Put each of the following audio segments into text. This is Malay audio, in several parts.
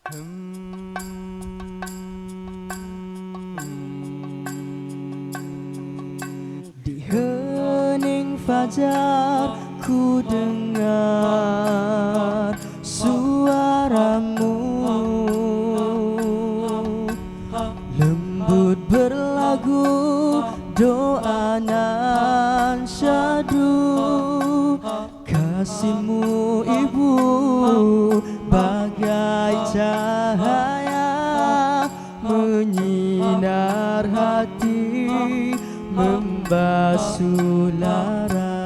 Di hening fajar ku dengar suaramu, lembut berlagu doa nan syadu. Kasihmu ibu bagai cahaya menyinar hati, membasuh lara.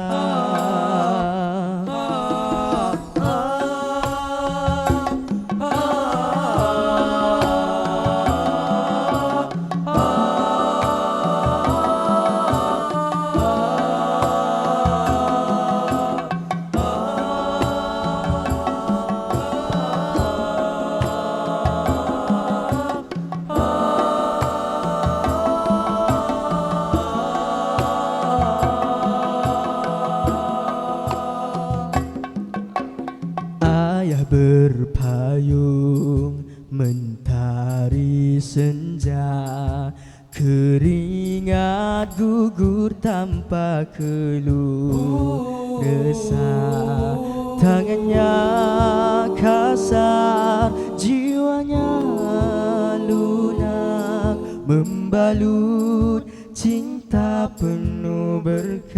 Ayah berpayung mentari senja, keringat gugur tanpa keluh resah. Tangannya kasar, jiwanya lunak, membalut cinta penuh berkat.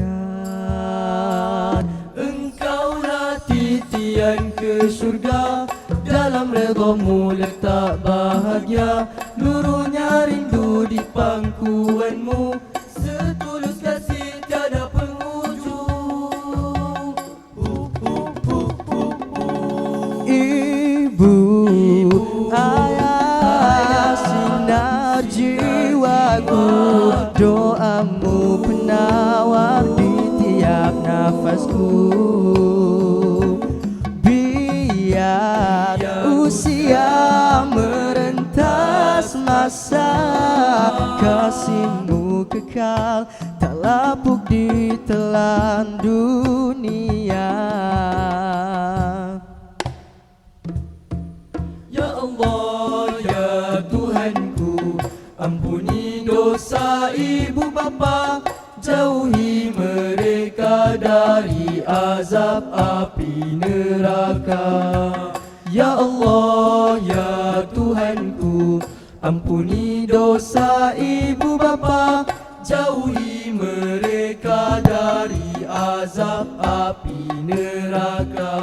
Engkaulah titian ke surga, dalam redamu letak bahagia. Luruhnya rindu di pangkuanmu, setulus kasih tiada penghujung. Ibu, ayah, sinar jiwaku, doamu penawar di tiap nafasku. Biar usia merentas masa, kasihmu kekal tak lapuk di telan dunia. Ya Allah, ya Tuhanku, ampuni dosa ibu bapa, jauhi mereka dari azab api neraka. Ya Allah, ya Tuhanku, ampuni dosa ibu bapa, jauhi mereka dari azab api neraka.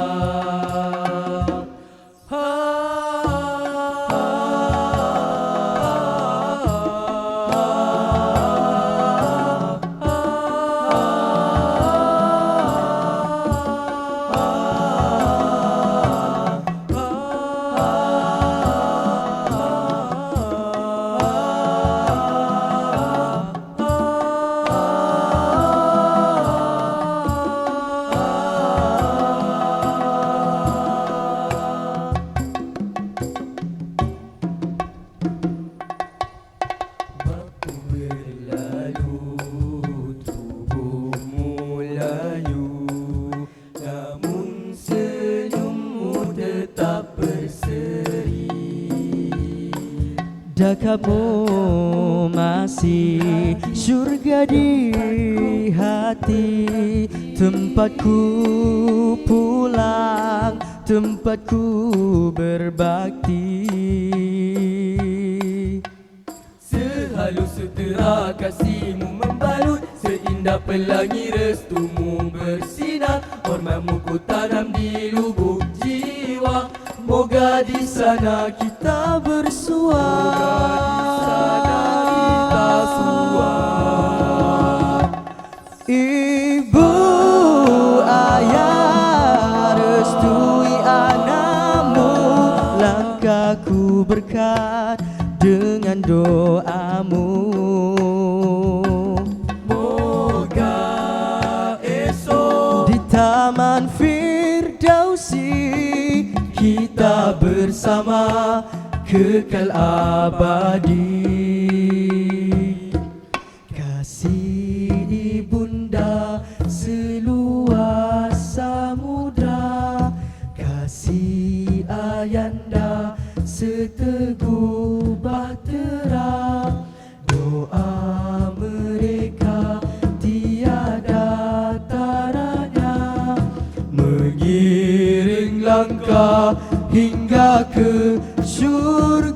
Kamu masih surga di hati, tempatku pulang, tempatku berbakti. Sehalus sutera kasihmu membalut, seindah pelangi restumu bersinar. Hormatmu ku tanam di lubuk jiwa, moga di sana kita bersua. Ibu, ayah, restui anakmu, langkahku berkat dengan doamu. Moga esok di Taman Firdausi kita bersama kekal abadi. Kasih ibunda seluas samudra, kasih ayanda teguh bahtera. Doa mereka tiada taranya, mengiring langkah hingga ke syurga.